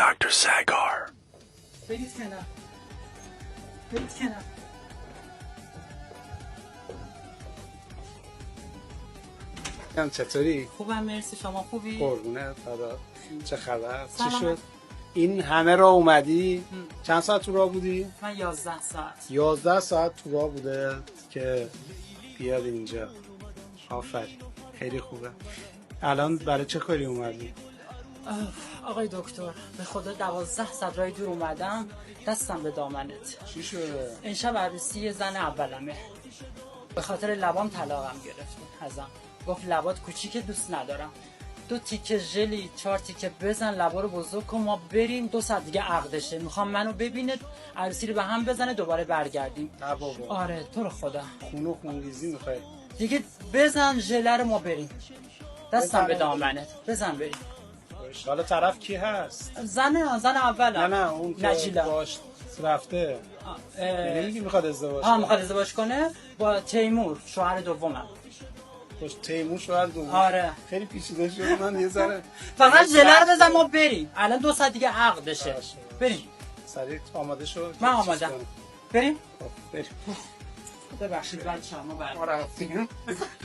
Dr. Sagar. برید کنار. برید کنار. هم چطوری؟ خوبم مرسی، شما خوبی؟ قربونه فدا. چه خبر؟ چی سلامت. شد؟ این همه راه اومدی؟ چند ساعت تو راه بودی؟ من 11 ساعت. 11 ساعت تو راه بوده که بیاد اینجا. آفرین. خیلی خوبه. الان برای چه کاری اومدی؟ آقای دکتر به خدا 12 ساعت راه دور اومدم، دستم به دامنت. چی شده؟ این شب عروسی زن اولمه، به خاطر لبام طلاقم گرفته ازم. گفت لبات کوچیکه دوست ندارم، 2 تیکه ژلی 4 تیکه بزن لبا رو بزرگ کن ما بریم 2 ساعت دیگه عقدشه، میخوام منو ببینه عروسی رو به هم بزنه دوباره برگردیم. نه بابا. آره تو رو خدا خون و خونریزی میخوای؟ دیگه بزن ژله رو ما بریم، دستم به بزن. دامنت بزن بریم. حالا طرف کی هست؟ زن اولم. نه اون که نجیلا. باش رفته. یعنی میگی میخواد ازدواج ها میخواد ازدواج کنه با تیمور شوهر دومم. باش تیمور شوهر دوم. آره خیلی پیچیده شد. من یه ذره فقط ژله رو بزن ما بریم، الان 2 ساعت دیگه عقدشه. باشه. بریم سریع آماده شو. من آمادم. بریم. بریم. ببخشید بچه‌ها ما بریم. ما رفتیم.